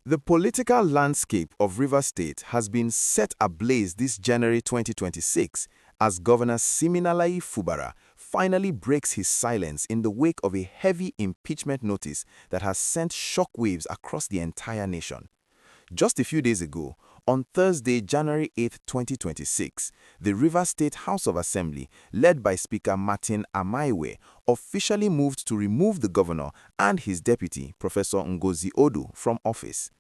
The political landscape of Rivers State has been set ablaze this January 2026 as Governor Siminalayi Fubara finally breaks his silence in the wake of a heavy impeachment notice that has sent shockwaves across the entire nation. Just a few days ago, on Thursday, January 8, 2026, the Rivers State House of Assembly, led by Speaker Martin Amaewhule, officially moved to remove the governor and his deputy, Professor Ngozi Odu, from office.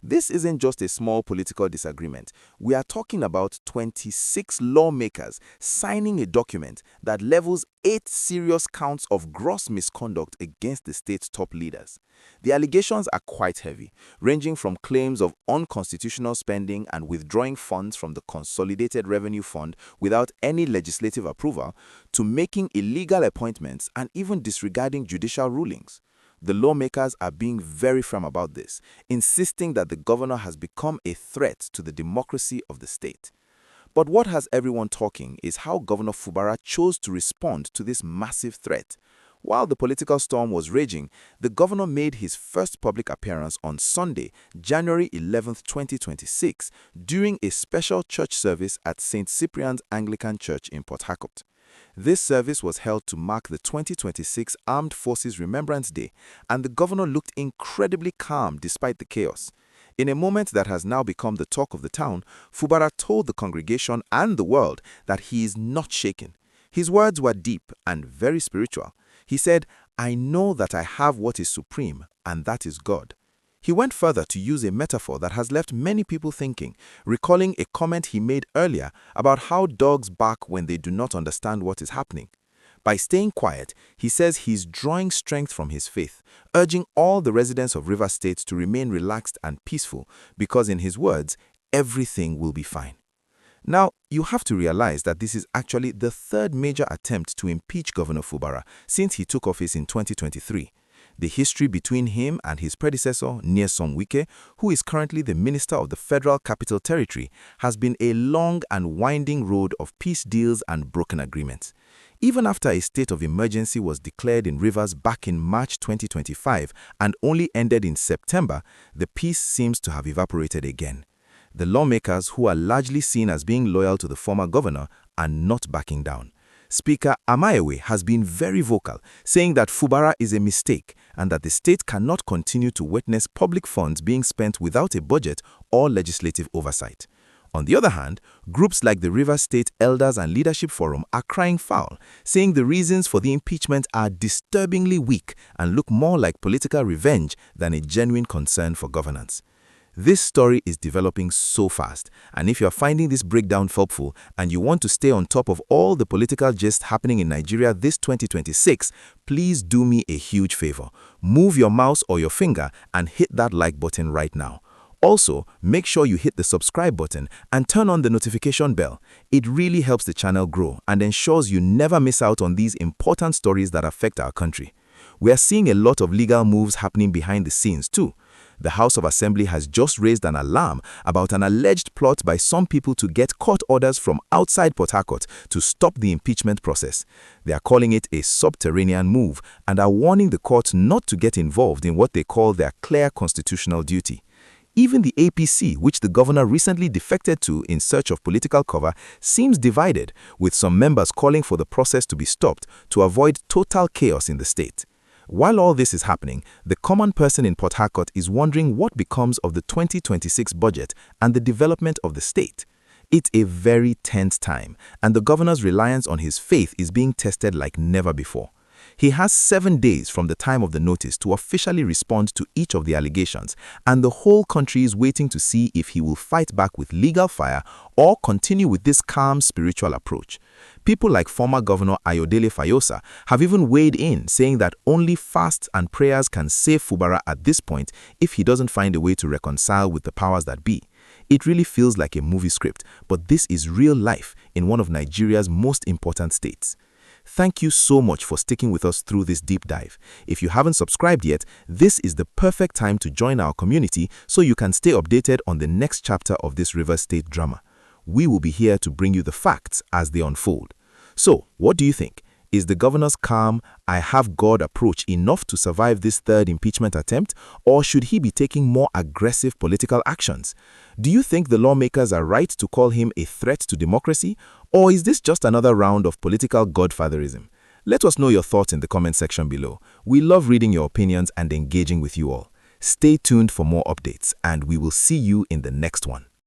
This isn't just a small political disagreement. We are talking about 26 lawmakers signing a document that levels 8 serious counts of gross misconduct against the state's top leaders. The allegations are quite heavy, ranging from claims of unconstitutional spending and withdrawing funds from the Consolidated Revenue Fund without any legislative approval, to making illegal appointments and even disregarding judicial rulings. The lawmakers are being very firm about this, insisting that the governor has become a threat to the democracy of the state. But what has everyone talking is how Governor Fubara chose to respond to this massive threat. While the political storm was raging, the governor made his first public appearance on Sunday, January 11, 2026, during a special church service at St. Cyprian's Anglican Church in Port Harcourt. This service was held to mark the 2026 Armed Forces Remembrance Day, and the governor looked incredibly calm despite the chaos. In a moment that has now become the talk of the town, Fubara told the congregation and the world that he is not shaken. His words were deep and very spiritual. He said, "I know that I have what is supreme, and that is God." He went further to use a metaphor that has left many people thinking, recalling a comment he made earlier about how dogs bark when they do not understand what is happening. By staying quiet, he says he's drawing strength from his faith, urging all the residents of Rivers State to remain relaxed and peaceful because, in his words, everything will be fine. Now, you have to realize that this is actually the third major attempt to impeach Governor Fubara since he took office in 2023. The history between him and his predecessor, Nyesom Wike, who is currently the Minister of the Federal Capital Territory, has been a long and winding road of peace deals and broken agreements. Even after a state of emergency was declared in Rivers back in March 2025 and only ended in September, the peace seems to have evaporated again. The lawmakers, who are largely seen as being loyal to the former governor, are not backing down. Speaker Amaewhule has been very vocal, saying that Fubara is a mistake and that the state cannot continue to witness public funds being spent without a budget or legislative oversight. On the other hand, groups like the Rivers State Elders and Leadership Forum are crying foul, saying the reasons for the impeachment are disturbingly weak and look more like political revenge than a genuine concern for governance. This story is developing so fast, and if you are finding this breakdown helpful and you want to stay on top of all the political gist happening in Nigeria this 2026, please do me a huge favor. Move your mouse or your finger and hit that like button right now. Also, make sure you hit the subscribe button and turn on the notification bell. It really helps the channel grow and ensures you never miss out on these important stories that affect our country. We are seeing a lot of legal moves happening behind the scenes too. The House of Assembly has just raised an alarm about an alleged plot by some people to get court orders from outside Port Harcourt to stop the impeachment process. They are calling it a subterranean move and are warning the court not to get involved in what they call their clear constitutional duty. Even the APC, which the governor recently defected to in search of political cover, seems divided, with some members calling for the process to be stopped to avoid total chaos in the state. While all this is happening, the common person in Port Harcourt is wondering what becomes of the 2026 budget and the development of the state. It's a very tense time, and the governor's reliance on his faith is being tested like never before. He has 7 days from the time of the notice to officially respond to each of the allegations, and the whole country is waiting to see if he will fight back with legal fire or continue with this calm spiritual approach. People like former Governor Ayodele Fayosa have even weighed in, saying that only fasts and prayers can save Fubara at this point if he doesn't find a way to reconcile with the powers that be. It really feels like a movie script, but this is real life in one of Nigeria's most important states. Thank you so much for sticking with us through this deep dive. If you haven't subscribed yet, this is the perfect time to join our community so you can stay updated on the next chapter of this Rivers State drama. We will be here to bring you the facts as they unfold. So, what do you think? Is the governor's calm, "I have God" approach enough to survive this third impeachment attempt, or should he be taking more aggressive political actions? Do you think the lawmakers are right to call him a threat to democracy, or is this just another round of political godfatherism? Let us know your thoughts in the comment section below. We love reading your opinions and engaging with you all. Stay tuned for more updates, and we will see you in the next one.